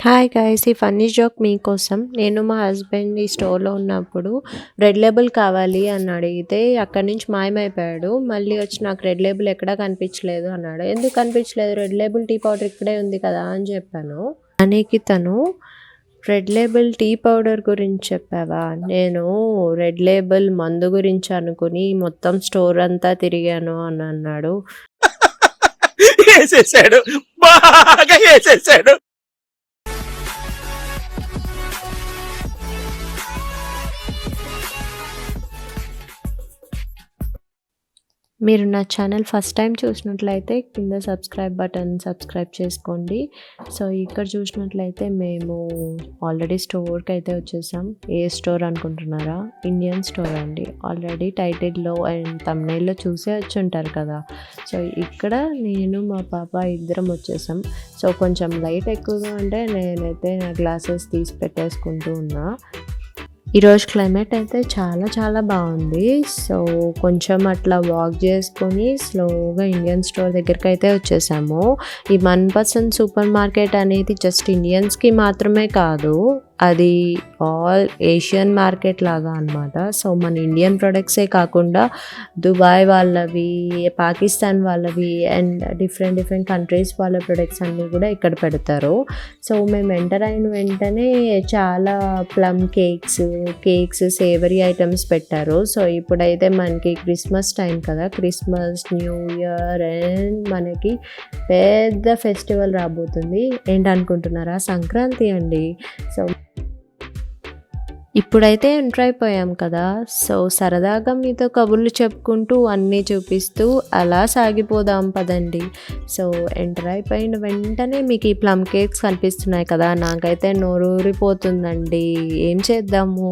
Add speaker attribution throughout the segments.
Speaker 1: Hi guys! ఈ funny joke మీకోసం. నేను మా హస్బెండ్ ఈ స్టోర్‌లో ఉన్నప్పుడు రెడ్ లేబుల్ కావాలి అని అడిగితే అక్కడి నుంచి మాయమైపోయాడు. మళ్ళీ వచ్చి నాకు రెడ్ లేబుల్ ఎక్కడా కనిపించలేదు అన్నాడు. ఎందుకు కనిపించలేదు? రెడ్ లేబుల్ టీ పౌడర్ ఇక్కడే ఉంది కదా అని చెప్పాను. దానికి తను రెడ్ లేబుల్ టీ పౌడర్ గురించి చెప్పావా? నేను రెడ్ లేబుల్ మందు గురించి అనుకుని మొత్తం స్టోర్ అంతా తిరిగాను అని అన్నాడు.
Speaker 2: వేసేసాడు, బాగా వేసేసాడు.
Speaker 1: మీరు నా ఛానల్ ఫస్ట్ టైం చూసినట్లయితే కింద సబ్స్క్రైబ్ చేసుకోండి. సో ఇక్కడ చూసినట్లయితే మేము ఆల్రెడీ స్టోర్కి అయితే వచ్చేసాం. ఏ స్టోర్ అనుకుంటున్నారా? ఇండియన్ స్టోర్ అండి. ఆల్రెడీ టైటిల్లో అండ్ థంబ్నెయిల్లో చూసే వచ్చి ఉంటారు కదా. సో ఇక్కడ నేను మా పాప ఇద్దరం వచ్చేసాం. సో కొంచెం లైట్ ఎక్కువగా ఉంటే నేనైతే నా గ్లాసెస్ తీసి పెట్టేసుకుంటూ ఉన్నా. ఈరోజు క్లైమేట్ అయితే చాలా బాగుంది. సో కొంచెం అట్లా వాక్ చేసుకొని స్లోగా ఇండియన్ స్టోర్ దగ్గరికి అయితే వచ్చేసాము. ఈ 1% సూపర్ మార్కెట్ అనేది జస్ట్ ఇండియన్స్కి మాత్రమే కాదు, అది ఆల్ ఏషియన్ మార్కెట్ లాగా అనమాట. సో మన ఇండియన్ ప్రొడక్ట్సే కాకుండా దుబాయ్ వాళ్ళవి, పాకిస్తాన్ వాళ్ళవి అండ్ డిఫరెంట్ కంట్రీస్ వాళ్ళ ప్రొడక్ట్స్ అన్నీ కూడా ఇక్కడ పెడతారు. సో మేము ఎంటర్ అయిన వెంటనే చాలా ప్లమ్ కేక్స్ సేవరీ ఐటమ్స్ పెట్టారు. సో ఇప్పుడైతే మనకి క్రిస్మస్ టైం కదా, క్రిస్మస్, న్యూ ఇయర్ అండ్ మనకి పెద్ద ఫెస్టివల్ రాబోతుంది. ఏంటనుకుంటున్నారా? సంక్రాంతి అండి. సో ఇప్పుడైతే ఎంటర్ అయిపోయాం కదా. సో సరదాగా మీతో కబుర్లు చెప్పుకుంటూ అన్నీ చూపిస్తూ అలా సాగిపోదాం పదండి. సో ఎంటర్ అయిపోయిన వెంటనే మీకు ఈ ప్లమ్ కేక్స్ కనిపిస్తున్నాయి కదా, నాకైతే నోరూరిపోతుందండి. ఏం చేద్దాము?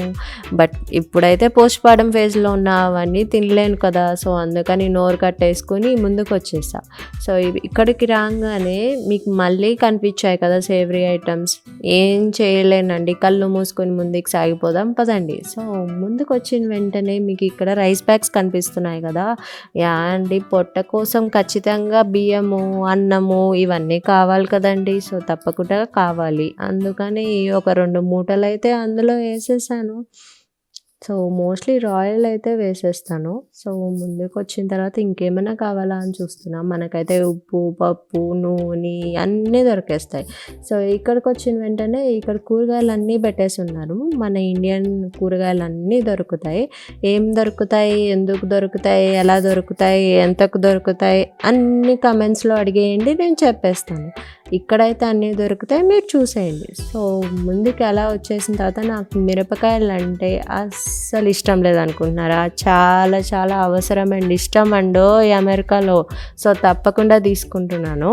Speaker 1: బట్ ఇప్పుడైతే పోస్ట్ పార్టం ఫేజ్లో ఉన్న అవన్నీ తినలేను కదా. సో అందుకని నోరు కట్టేసుకొని ముందుకు వచ్చేసా. సో ఇక్కడికి రాగానే మీకు మళ్ళీ కనిపించాయి కదా సేవరీ ఐటమ్స్. ఏం చేయలేనండి, కళ్ళు మూసుకొని ముందుకు సాగిపోదాం పదండి. సో ముందుకు వచ్చిన వెంటనే మీకు ఇక్కడ రైస్ బ్యాగ్స్ కనిపిస్తున్నాయి కదా. అండి పొట్ట కోసం ఖచ్చితంగా బియ్యము, అన్నము ఇవన్నీ కావాలి కదండి. సో తప్పకుండా కావాలి, అందుకని ఒక 2 మూటలు అయితే అందులో వేసేసాను. సో మోస్ట్లీ రాయల్ అయితే వేసేస్తాను. సో ముందుకు వచ్చిన తర్వాత ఇంకేమైనా కావాలా అని చూస్తున్నా. మనకైతే ఉప్పు, పప్పు, నూనె అన్నీ దొరికేస్తాయి. సో ఇక్కడికి వచ్చిన వెంటనే ఇక్కడ కూరగాయలు అన్నీ పెట్టేసి ఉన్నారు. మన ఇండియన్ కూరగాయలు అన్నీ దొరుకుతాయి. ఏం దొరుకుతాయి, ఎందుకు దొరుకుతాయి, ఎలా దొరుకుతాయి, ఎంతకు దొరుకుతాయి అన్ని కమెంట్స్లో అడిగేయండి, నేను చెప్పేస్తాను. ఇక్కడైతే అన్నీ దొరుకుతాయి, మీరు చూసేయండి. సో ముందుకు ఎలా వచ్చేసిన తర్వాత నాకు మిరపకాయలు అంటే అస్సలు ఇష్టం లేదనుకుంటున్నారా? చాలా అవసరం అండి, ఇష్టం అండో ఈ అమెరికాలో. సో తప్పకుండా తీసుకుంటున్నాను.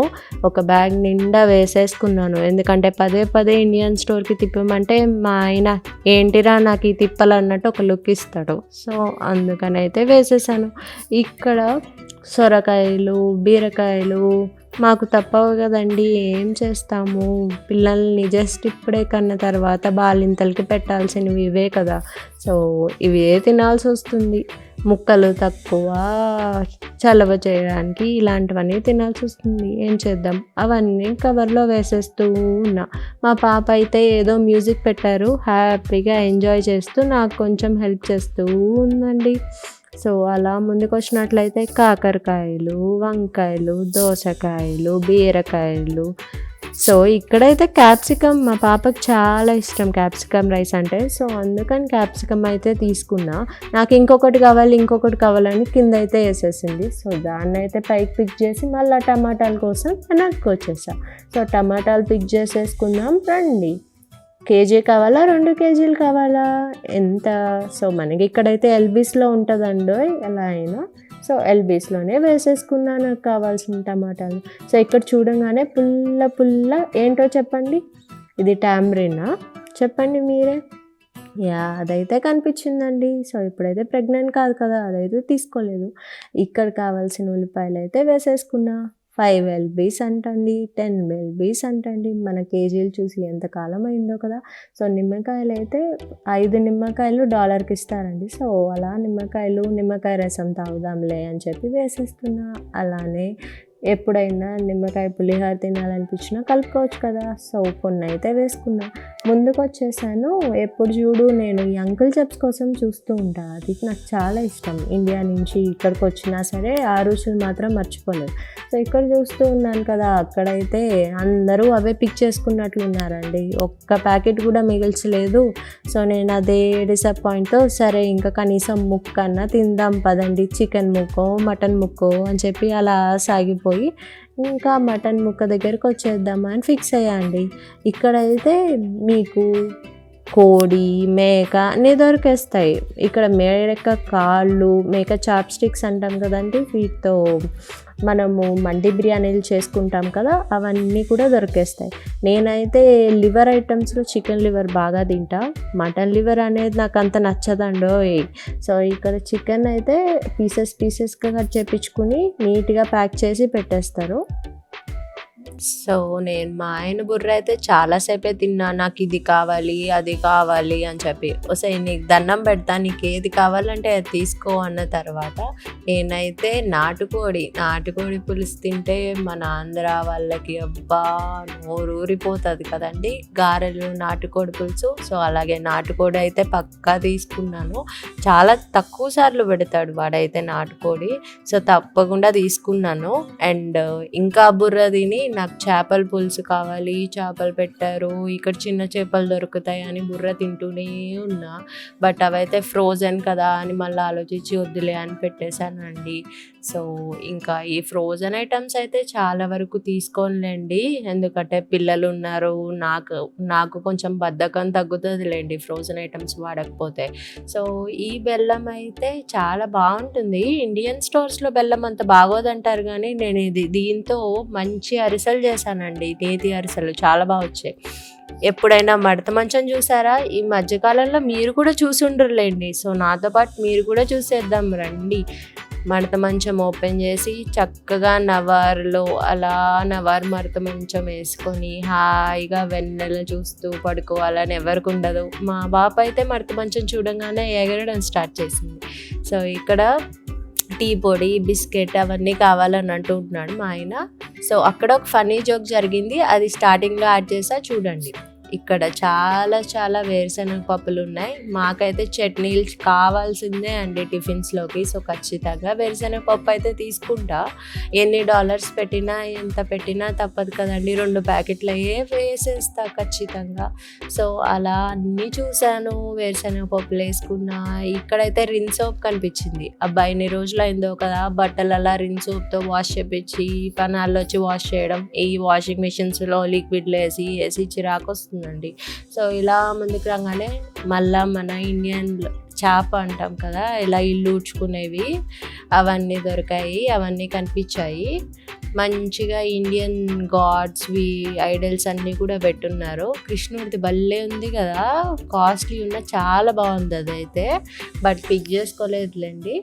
Speaker 1: ఒక బ్యాగ్ నిండా వేసేసుకున్నాను. ఎందుకంటే పదే ఇండియన్ స్టోర్కి తిప్పమంటే మా ఆయన ఏంటిరా నాకు ఈ తిప్పలు అన్నట్టు ఒక లుక్ ఇస్తాడు. సో అందుకని అయితే వేసేసాను. ఇక్కడ సొరకాయలు, బీరకాయలు మాకు తప్పవు కదండి, ఏం చేస్తాము? పిల్లల్ని జస్ట్ ఇప్పుడే కన్న తర్వాత బాలింతలకి పెట్టాల్సినవి ఇవే కదా. సో ఇవే తినాల్సి వస్తుంది. ముక్కలు తక్కువ, చలవ చేయడానికి ఇలాంటివన్నీ తినాల్సి వస్తుంది. ఏం చేద్దాం? అవన్నీ కవర్లో వేసేస్తూ ఉన్నా. మా పాప అయితే ఏదో మ్యూజిక్ పెట్టారు, హ్యాపీగా ఎంజాయ్ చేస్తూ నాకు కొంచెం హెల్ప్ చేస్తూ ఉందండి. సో అలా ముందుకు వచ్చినట్లయితే కాకరకాయలు, వంకాయలు, దోసకాయలు, బీరకాయలు. సో ఇక్కడైతే క్యాప్సికమ్, మా పాపకు చాలా ఇష్టం క్యాప్సికమ్ రైస్ అంటే. సో అందుకని క్యాప్సికమ్ అయితే తీసుకున్నా. నాకు ఇంకొకటి కావాలని కింద అయితే వేసేసింది. సో దాన్ని అయితే పైకి పిక్ చేసి మళ్ళీ టమాటాల కోసం వెనక్కి వచ్చేసా. సో టమాటాలు పిక్ చేసేసుకుందాం రండి. కేజీ కావాలా, 2 కేజీలు కావాలా, ఎంత? సో మనకి ఇక్కడైతే ఎల్బీస్లో ఉంటుందండో ఎలా అయినా. సో ఎల్బీస్లోనే వేసేసుకున్నాను నాకు కావాల్సిన టమాటాలు. సో ఇక్కడ చూడంగానే పుల్ల ఏంటో చెప్పండి, ఇది టామరినా? చెప్పండి మీరే. అదైతే కనిపించిందండి. సో ఇప్పుడైతే ప్రెగ్నెంట్ కాదు కదా, అదైతే తీసుకోలేదు. ఇక్కడ కావాల్సిన ఉల్లిపాయలు అయితే వేసేసుకున్నా. 5 ఎల్బీస్ అంటండి, 10 ఎల్బీస్ అంటండి. మన కేజీలు చూసి ఎంత కాలం అయిందో కదా. సో నిమ్మకాయలు అయితే 5 నిమ్మకాయలు $1కి ఇస్తారండి. సో అలా నిమ్మకాయ రసం తాగుదాంలే అని చెప్పి వేసేస్తున్నా. అలానే ఎప్పుడైనా నిమ్మకాయ పులిహోర తినాలనిపించినా కలుపుకోవచ్చు కదా. సో కొన్ని అయితే వేసుకున్నా. ముందుకొచ్చేసాను. ఎప్పుడు చూడు నేను ఈ అంకుల్ చిప్స్ కోసం చూస్తూ ఉంటా. అది నాకు చాలా ఇష్టం. ఇండియా నుంచి ఇక్కడికి వచ్చినా సరే ఆ రుచులు మాత్రం మర్చిపోలేదు. సో ఇక్కడ చూస్తూ ఉన్నాను కదా, అక్కడైతే అందరూ అవే పిక్ చేసుకున్నట్లు ఉన్నారండి. ఒక్క ప్యాకెట్ కూడా మిగిల్చలేదు. సో నేను అదే డిసప్పాయింట్తో సరే ఇంకా కనీసం ముక్కన్నా తిందాం పదండి, చికెన్ ముక్కో మటన్ ముక్కో అని చెప్పి అలా సాగిపోయి ఇంకా మటన్ ముక్క దగ్గరికి వచ్చేద్దామా అని ఫిక్స్ అయ్యా అండి. ఇక్కడైతే మీకు కోడి, మేక అన్నీ దొరికేస్తాయి. ఇక్కడ మేక కాళ్ళు, మేక చాప్ స్టిక్స్ అంటాం కదండి, వీటితో మనము మండి బిర్యానీలు చేసుకుంటాం కదా, అవన్నీ కూడా దొరికేస్తాయి. నేనైతే లివర్ ఐటమ్స్లో చికెన్ లివర్ బాగా తింటా. మటన్ లివర్ అనేది నాకు అంత నచ్చదండోయ్. సో ఇక్కడ చికెన్ అయితే పీసెస్గా కట్ చేయించుకుని నీట్గా ప్యాక్ చేసి పెట్టేస్తారు. సో నేను మా ఆయన బుర్ర అయితే చాలాసేపే తిన్నా. నాకు ఇది కావాలి అది కావాలి అని చెప్పి, ఒకసారి నీకు దండం పెడతా, నీకు ఏది కావాలంటే అది తీసుకో అన్న తర్వాత నేనైతే నాటుకోడి పులుసు తింటే మన ఆంధ్ర వాళ్ళకి అబ్బా నోరు ఊరిపోతుంది కదండి, గారెలు నాటుకోడి పులుసు. సో అలాగే నాటుకోడి అయితే పక్కా తీసుకున్నాను. చాలా తక్కువ సార్లు పెడతాడు వాడైతే నాటుకోడి. సో తప్పకుండా తీసుకున్నాను. అండ్ ఇంకా బుర్ర తిని నాకు చేపల పులుసు కావాలి, చేపలు పెట్టారు ఇక్కడ, చిన్న చేపలు దొరుకుతాయి అని బుర్ర తింటూనే ఉన్నా. బట్ అవైతే ఫ్రోజన్ కదా అని మళ్ళీ ఆలోచించి వద్దులే అని పెట్టేశానండి. సో ఇంకా ఈ ఫ్రోజన్ ఐటమ్స్ అయితే చాలా వరకు తీసుకోనులేండి, ఎందుకంటే పిల్లలు ఉన్నారు, నాకు కొంచెం బద్ధకం తగ్గుతుందిలేండి ఫ్రోజన్ ఐటమ్స్ వాడకపోతే. సో ఈ బెల్లం అయితే చాలా బాగుంటుంది. ఇండియన్ స్టోర్స్లో బెల్లం అంత బాగోదంటారు కానీ నేను దీంతో మంచి అరిసెలు చేశానండి. నేతి అరిసెలు చాలా బాగా వచ్చాయి. ఎప్పుడైనా మడత మంచం చూసారా? ఈ మధ్యకాలంలో మీరు కూడా చూసి ఉండరులేండి. సో నాతో పాటు మీరు కూడా చూసేద్దాం రండి. మడత మంచం ఓపెన్ చేసి చక్కగా నవారులో అలా నవారు మడత మంచం వేసుకొని హాయిగా వెన్నెల చూస్తూ పడుకోవాలని ఎవరికి ఉండదు. మా బాప అయితే మడత మంచం చూడంగానే ఎగరడం స్టార్ట్ చేసింది. సో ఇక్కడ టీ పొడి, బిస్కెట్ అవన్నీ కావాలని అంటున్నాడు మా ఆయన. సో అక్కడ ఒక ఫన్నీ జోక్ జరిగింది, అది స్టార్టింగ్లో యాడ్ చేసా చూడండి. ఇక్కడ చాలా వేరుశనగ పప్పులు ఉన్నాయి. మాకైతే చట్నీలు కావాల్సిందే అండి టిఫిన్స్లోకి. సో ఖచ్చితంగా వేరుశనగ పప్పు అయితే తీసుకుంటా. ఎన్ని డాలర్స్ పెట్టినా ఎంత పెట్టినా తప్పదు కదండి, 2 ప్యాకెట్లు వేసేస్తా ఖచ్చితంగా. సో అలా అన్నీ చూశాను, వేరుశనగ పప్పులు వేసుకున్నా. ఇక్కడైతే రిన్ సోప్ కనిపించింది. అబ్బా ఎన్ని రోజులు అయిందో కదా బట్టలు అలా రిన్ సోప్తో వాష్ చేపించి పనాల్లో వచ్చి వాష్ చేయడం. ఈ వాషింగ్ మిషన్స్లో లిక్విడ్లు వేసి చిరాకు వస్తుంది. సో ఇలా ముందుకు రాగానే మళ్ళా మన ఇండియన్ చేప అంటాం కదా, ఇలా ఇల్లు ఊడ్చుకునేవి అవన్నీ దొరికాయి, అవన్నీ కనిపించాయి. మంచిగా ఇండియన్ గాడ్స్వి ఐడల్స్ అన్నీ కూడా పెట్టున్నారు. కృష్ణుడిది భలే ఉంది కదా, కాస్ట్లీ ఉన్న చాలా బాగుంది అదైతే. బట్ పిక్ చేసుకోలేదులేండి.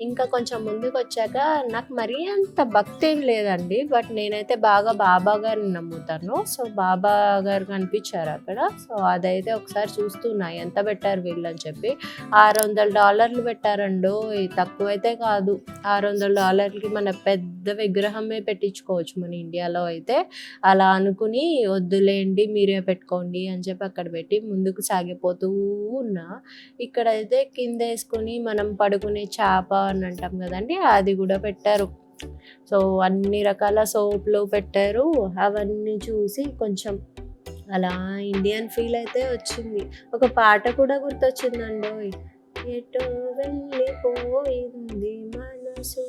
Speaker 1: ఇంకా కొంచెం ముందుకు వచ్చాక నాకు మరీ అంత భక్తి ఏం లేదండి, బట్ నేనైతే బాగా బాబా గారిని నమ్ముతాను. సో బాబా గారు కనిపించారు అక్కడ. సో అదైతే ఒకసారి చూస్తున్నా ఎంత పెట్టారు వీళ్ళు అని చెప్పి. $600 పెట్టారండు, తక్కువైతే కాదు. $600కి మన పెద్ద విగ్రహమే పెట్టించుకోవచ్చు మన ఇండియాలో అయితే. అలా అనుకుని వద్దులేండి మీరే పెట్టుకోండి అని చెప్పి అక్కడ పెట్టి ముందుకు సాగిపోతూ ఉన్నా. ఇక్కడైతే కింద వేసుకొని మనం పడుకునే చేప అని అంటాం కదండి, అది కూడా పెట్టారు. సో అన్ని రకాల సోపులు పెట్టారు. అవన్నీ చూసి కొంచెం అలా ఇండియన్ ఫీల్ అయితే వచ్చింది. ఒక పాట కూడా గుర్తొచ్చిందండి, ఎటో వెళ్ళిపోయింది మనసు,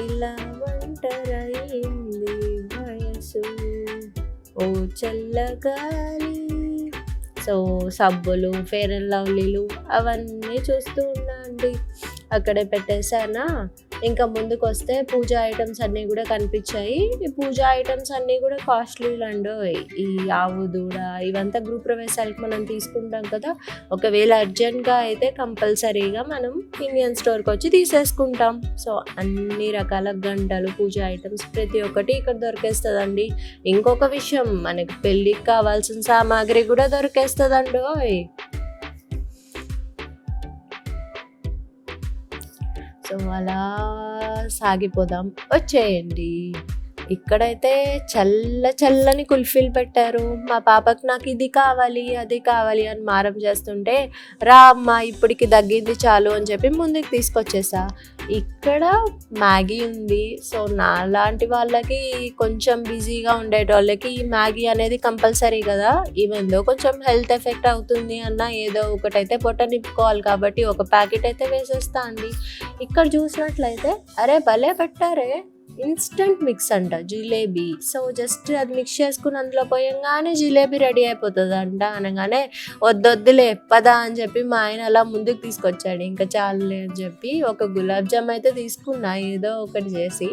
Speaker 1: ఇలా ఒంటరైంది వయసు, ఓ చల్లగాలి. సో సబ్బులు, ఫెయిర్ అండ్ లవ్లీలు అవన్నీ చూస్తూ ఉన్నా అండి. అక్కడే పెట్టేశానా. ఇంకా ముందుకు వస్తే పూజా ఐటమ్స్ అన్నీ కూడా కనిపించాయి. ఈ పూజా ఐటమ్స్ అన్నీ కూడా కాస్ట్లీలు అండి. ఈ ఆవు దూడ ఇవంతా గృహ ప్రవేశాలకు మనం తీసుకుంటాం కదా, ఒకవేళ అర్జెంట్గా అయితే కంపల్సరీగా మనం ఇండియన్ స్టోర్కి వచ్చి తీసేసుకుంటాం. సో అన్ని రకాల గంటలు, పూజా ఐటమ్స్ ప్రతి ఒక్కటి ఇక్కడ దొరికేస్తుందండి. ఇంకొక విషయం, మనకి పెళ్ళికి కావాల్సిన సామాగ్రి కూడా దొరికేస్తుందండి. సో అలా సాగిపోదాం వచ్చేయండి. ఇక్కడైతే చల్లని కుల్ఫీలు పెట్టారు. మా పాపకి నాకు ఇది కావాలి అది కావాలి అని మారం చేస్తుంటే, రా అమ్మ ఇప్పటికి తగ్గింది చాలు అని చెప్పి ముందుకు తీసుకొచ్చేసా. ఇక్కడ మ్యాగీ ఉంది. సో నాలాంటి వాళ్ళకి కొంచెం బిజీగా ఉండేటోళ్ళకి ఈ మ్యాగీ అనేది కంపల్సరీ కదా. ఈవెందో కొంచెం హెల్త్ ఎఫెక్ట్ అవుతుంది అన్న ఏదో ఒకటైతే పొట్ట నింపుకోవాలి కాబట్టి ఒక ప్యాకెట్ అయితే వేసేస్తా అండి. ఇక్కడ చూసినట్లయితే అరే భలే పెట్టారే, ఇన్స్టెంట్ మిక్స్ అంట జిలేబీ. సో జస్ట్ అది మిక్స్ చేసుకుని అందులో పోయంగానే జిలేబీ రెడీ అయిపోతుంది అంట. అనగానే వద్దొద్దులే పదా అని చెప్పి మా ఆయన అలా ముందుకు తీసుకొచ్చాడు. ఇంకా చాలులే అని చెప్పి ఒక గులాబ్ జామ్ అయితే తీసుకున్నా ఏదో ఒకటి చేసి.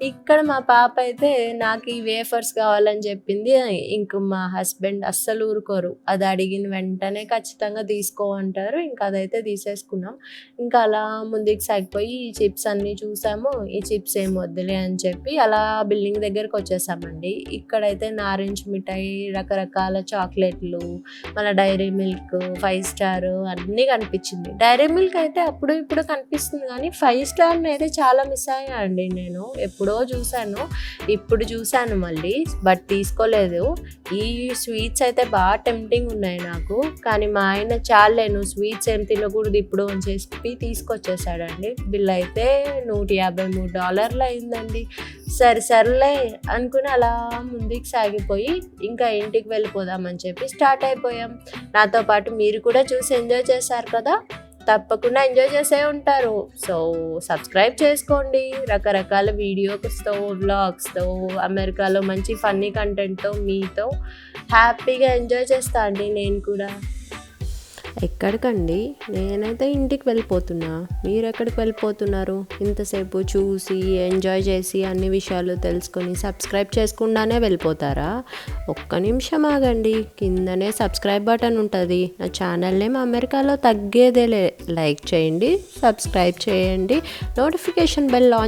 Speaker 1: ఇక్కడ మా పాప అయితే నాకు ఈ వేఫర్స్ కావాలని చెప్పింది. ఇంక మా హస్బెండ్ అస్సలు ఊరుకోరు, అది అడిగిన వెంటనే ఖచ్చితంగా తీసుకో అంటారు. ఇంకా అదైతే తీసేసుకున్నాం. ఇంకా అలా ముందుకు సాగిపోయి ఈ చిప్స్ అన్నీ చూసాము. ఈ చిప్స్ ఏం వద్దులే అని చెప్పి అలా బిల్డింగ్ దగ్గరకు వచ్చేసామండి. ఇక్కడైతే నారింజ మిఠాయి, రకరకాల చాక్లెట్లు, మళ్ళీ డైరీ మిల్క్, 5 స్టార్ అన్నీ కనిపించింది. డైరీ మిల్క్ అయితే అప్పుడు ఇప్పుడు కనిపిస్తుంది కానీ 5 స్టార్ని అయితే చాలా మిస్ అయ్యా అండి. నేను ఎప్పుడో చూశాను, ఇప్పుడు చూశాను మళ్ళీ, బట్ తీసుకోలేదు. ఈ స్వీట్స్ అయితే బాగా టెంప్టింగ్ ఉన్నాయి నాకు. కానీ మా ఆయన చాలే నువ్వు స్వీట్స్ ఏం తినకూడదు ఇప్పుడు అని చెప్పి తీసుకొచ్చేసాడండి. బిల్ అయితే $153 అయిందండి. సర్లే అనుకుని అలా ముందుకు సాగిపోయి ఇంకా ఇంటికి వెళ్ళిపోదామని చెప్పి స్టార్ట్ అయిపోయాం. నాతో పాటు మీరు కూడా చూసి ఎంజాయ్ చేశారు కదా, తప్పకుండా ఎంజాయ్ చేసే ఉంటారు. సో సబ్స్క్రైబ్ చేసుకోండి. రకరకాల వీడియోస్తో, వ్లాగ్స్తో, అమెరికాలో మంచి ఫన్నీ కంటెంట్తో మీతో హ్యాపీగా ఎంజాయ్ చేస్తా అండి నేను కూడా. ఎక్కడికండి? నేనైతే ఇంటికి వెళ్ళిపోతున్నా. మీరు ఎక్కడికి వెళ్ళిపోతున్నారు? ఇంతసేపు చూసి ఎంజాయ్ చేసి అన్ని విషయాలు తెలుసుకొని సబ్స్క్రైబ్ చేసుకుండానే వెళ్ళిపోతారా? ఒక్క నిమిషం ఆగండి, కిందనే సబ్స్క్రైబ్ బటన్ ఉంటుంది. నా ఛానల్ నేమ్ అమెరికాలో తగ్గేదేలే. లైక్ చేయండి, సబ్స్క్రైబ్ చేయండి, నోటిఫికేషన్ బెల్ ఆన్